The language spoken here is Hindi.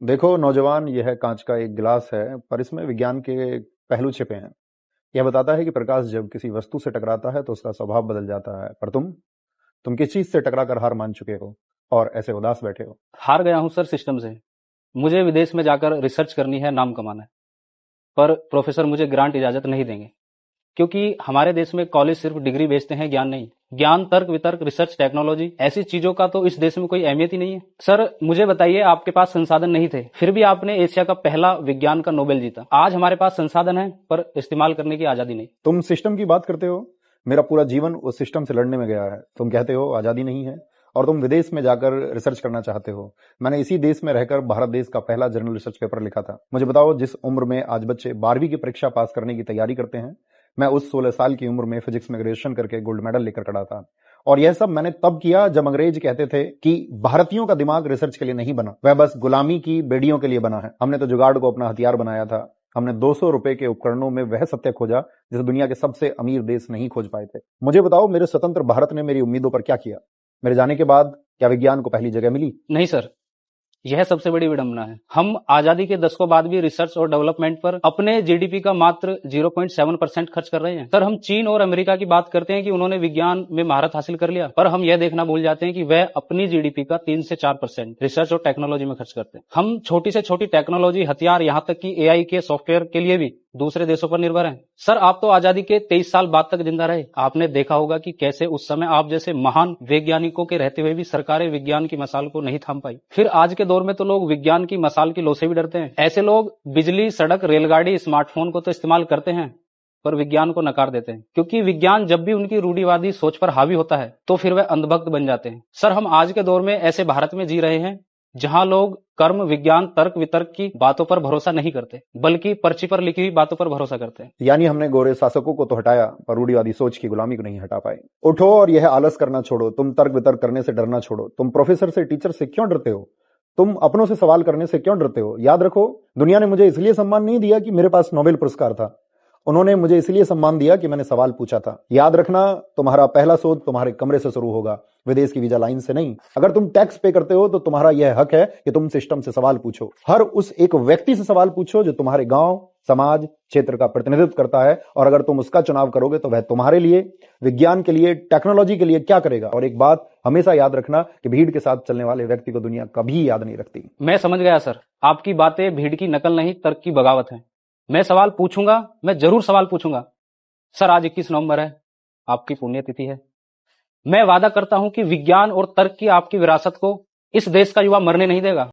देखो नौजवान, यह है कांच का एक गिलास है, पर इसमें विज्ञान के पहलू छिपे हैं। यह बताता है कि प्रकाश जब किसी वस्तु से टकराता है तो उसका स्वभाव बदल जाता है। पर तुम किस चीज से टकरा कर हार मान चुके हो और ऐसे उदास बैठे हो? हार गया हूं सर सिस्टम से। मुझे विदेश में जाकर रिसर्च करनी है, नाम कमाना है। पर प्रोफेसर मुझे ग्रांट इजाजत नहीं देंगे, क्योंकि हमारे देश में कॉलेज सिर्फ डिग्री बेचते हैं, ज्ञान नहीं। ज्ञान, तर्क वितर्क, रिसर्च, टेक्नोलॉजी, ऐसी चीजों का तो इस देश में कोई अहमियत ही नहीं है। सर मुझे बताइए, आपके पास संसाधन नहीं थे, फिर भी आपने एशिया का पहला विज्ञान का नोबेल जीता। आज हमारे पास संसाधन है, पर इस्तेमाल करने की आजादी नहीं। तुम सिस्टम की बात करते हो, मेरा पूरा जीवन उस सिस्टम से लड़ने में गया है। तुम कहते हो आजादी नहीं है, और तुम विदेश में जाकर रिसर्च करना चाहते हो। मैंने इसी देश में रहकर भारत देश का पहला जर्नल रिसर्च पेपर लिखा था। मुझे बताओ, जिस उम्र में आज बच्चे 12वीं की परीक्षा पास करने की तैयारी करते हैं, मैं उस 16 साल की उम्र में फिजिक्स में ग्रेजुएशन करके गोल्ड मेडल लेकर खड़ा था। और यह सब मैंने तब किया जब अंग्रेज कहते थे कि भारतीयों का दिमाग रिसर्च के लिए नहीं बना, वह बस गुलामी की बेड़ियों के लिए बना है। हमने तो जुगाड़ को अपना हथियार बनाया था। हमने 200 रुपए के उपकरणों में वह सत्य खोजा जिसे दुनिया के सबसे अमीर देश नहीं खोज पाए थे। मुझे बताओ, मेरे स्वतंत्र भारत ने मेरी उम्मीदों पर क्या किया? मेरे जाने के बाद क्या विज्ञान को पहली जगह मिली? नहीं सर, यह सबसे बड़ी विडंबना है। हम आजादी के दशकों बाद भी रिसर्च और डेवलपमेंट पर अपने जीडीपी का मात्र 0.7% खर्च कर रहे हैं। सर हम चीन और अमेरिका की बात करते हैं कि उन्होंने विज्ञान में महारत हासिल कर लिया, पर हम यह देखना भूल जाते हैं कि वह अपनी जीडीपी का 3 से 4% रिसर्च और टेक्नोलॉजी में खर्च करते हैं। हम छोटी से छोटी टेक्नोलॉजी, हथियार, यहाँ तक कि एआई के सॉफ्टवेयर के लिए भी दूसरे देशों पर निर्भर हैं। सर आप तो आजादी के 23 साल बाद तक जिंदा रहे। आपने देखा होगा कि कैसे उस समय आप जैसे महान वैज्ञानिकों के रहते हुए भी सरकारें विज्ञान की मशाल को नहीं थाम पाई। फिर आज के दौर में तो लोग विज्ञान की मशाल की लौ से भी डरते हैं। ऐसे लोग बिजली, सड़क, रेलगाड़ी, स्मार्टफोन को तो इस्तेमाल करते हैं, पर विज्ञान को नकार देते हैं, क्योंकि विज्ञान जब भी उनकी रूढ़िवादी सोच पर हावी होता है तो फिर वह अंधभक्त बन जाते हैं। सर हम आज के दौर में ऐसे भारत में जी रहे हैं जहां लोग कर्म, विज्ञान, तर्क वितर्क की बातों पर भरोसा नहीं करते, बल्कि पर्ची पर लिखी हुई बातों पर भरोसा करते हैं। यानी हमने गोरे शासकों को तो हटाया, पर रूढ़िवादी सोच की गुलामी को नहीं हटा पाए। उठो और यह आलस करना छोड़ो। तुम तर्क वितर्क करने से डरना छोड़ो। तुम प्रोफेसर से, टीचर से क्यों डरते हो? तुम अपनों से सवाल करने से क्यों डरते हो? याद रखो, दुनिया ने मुझे इसलिए सम्मान नहीं दिया कि मेरे पास नोबेल पुरस्कार था। उन्होंने मुझे इसलिए सम्मान दिया कि मैंने सवाल पूछा था। याद रखना, तुम्हारा पहला शोध तुम्हारे कमरे से शुरू होगा, विदेश की वीजा लाइन से नहीं। अगर तुम टैक्स पे करते हो तो तुम्हारा यह हक है कि तुम सिस्टम से सवाल पूछो। हर उस एक व्यक्ति से सवाल पूछो जो तुम्हारे गांव, समाज, क्षेत्र का प्रतिनिधित्व करता है। और अगर तुम उसका चुनाव करोगे तो वह तुम्हारे लिए, विज्ञान के लिए, टेक्नोलॉजी के लिए क्या करेगा। और एक बात हमेशा याद रखना कि भीड़ के साथ चलने वाले व्यक्ति को दुनिया कभी याद नहीं रखती। मैं समझ गया सर, आपकी बातें भीड़ की नकल नहीं, तर्क की बगावत है। मैं सवाल पूछूंगा, मैं जरूर सवाल पूछूंगा। सर आज 21 नवंबर है, आपकी पुण्यतिथि है। मैं वादा करता हूं कि विज्ञान और तर्क की आपकी विरासत को इस देश का युवा मरने नहीं देगा।